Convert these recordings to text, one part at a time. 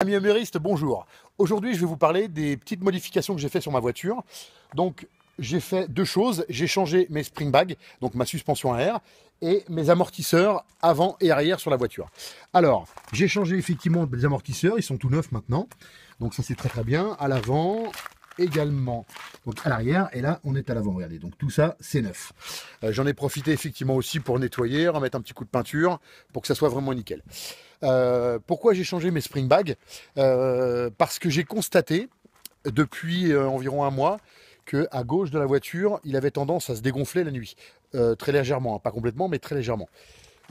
Amis améristes, bonjour. Aujourd'hui, je vais vous parler des petites modifications que j'ai fait sur ma voiture. Donc, j'ai fait deux choses. J'ai changé mes spring bags, donc ma suspension à air, et mes amortisseurs avant et arrière sur la voiture. Alors, j'ai changé effectivement des amortisseurs. Ils sont tout neufs maintenant. Donc, ça, c'est très très bien. À l'avant également. Donc, à l'arrière. Et là, on est à l'avant. Regardez. Donc, tout ça, c'est neuf. J'en ai profité effectivement aussi pour nettoyer, remettre un petit coup de peinture pour que ça soit vraiment nickel. Pourquoi j'ai changé mes spring bags? Parce que j'ai constaté depuis environ un mois que à gauche de la voiture, il avait tendance à se dégonfler la nuit, très légèrement, hein, pas complètement, mais très légèrement.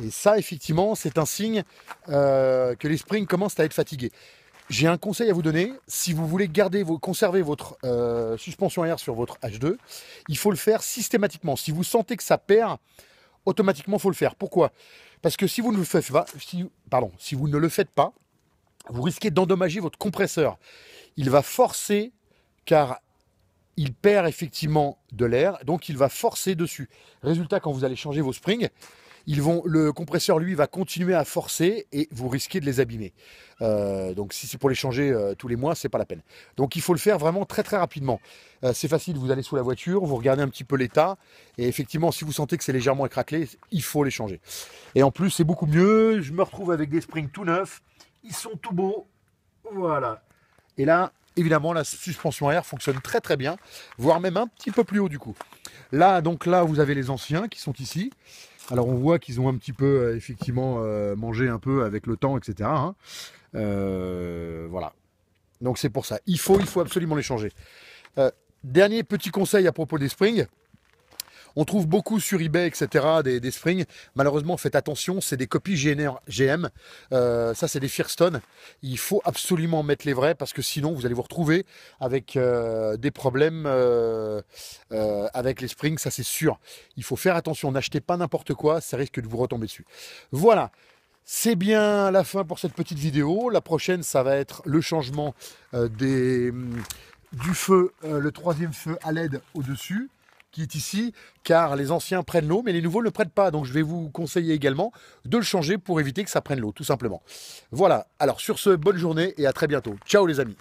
Et ça, effectivement, c'est un signe que les springs commencent à être fatigués. J'ai un conseil à vous donner. Si vous voulez conserver votre suspension à air sur votre H2, il faut le faire systématiquement. Si vous sentez que ça perd, automatiquement, il faut le faire. Pourquoi? Parce que si vous ne le faites pas, si vous ne le faites pas, vous risquez d'endommager votre compresseur. Il va forcer, car il perd effectivement de l'air, donc il va forcer dessus. Résultat, quand vous allez changer vos springs, le compresseur, lui, va continuer à forcer et vous risquez de les abîmer. Donc si c'est pour les changer tous les mois, c'est pas la peine. Donc il faut le faire vraiment très très rapidement. C'est facile, vous allez sous la voiture, vous regardez un petit peu l'état, et effectivement, si vous sentez que c'est légèrement écraclé, il faut les changer. Et en plus, c'est beaucoup mieux. Je me retrouve avec des springs tout neufs, ils sont tout beaux, voilà. Et là, évidemment, la suspension à air fonctionne très très bien, voire même un petit peu plus haut du coup. Là, donc là, vous avez les anciens qui sont ici. Alors on voit qu'ils ont un petit peu effectivement mangé un peu avec le temps, etc. Hein. Voilà. Donc c'est pour ça. Il faut absolument les changer. Dernier petit conseil à propos des springs. On trouve beaucoup sur eBay, etc. des springs. Malheureusement, faites attention, c'est des copies GM. Ça, c'est des Firestone. Il faut absolument mettre les vrais parce que sinon, vous allez vous retrouver avec des problèmes avec les springs. Ça, c'est sûr. Il faut faire attention. N'achetez pas n'importe quoi. Ça risque de vous retomber dessus. Voilà. C'est bien la fin pour cette petite vidéo. La prochaine, ça va être le changement du feu, le troisième feu à LED au-dessus, qui est ici, car les anciens prennent l'eau, mais les nouveaux ne le prennent pas. Donc je vais vous conseiller également de le changer pour éviter que ça prenne l'eau, tout simplement. Voilà, alors sur ce, bonne journée et à très bientôt. Ciao les amis.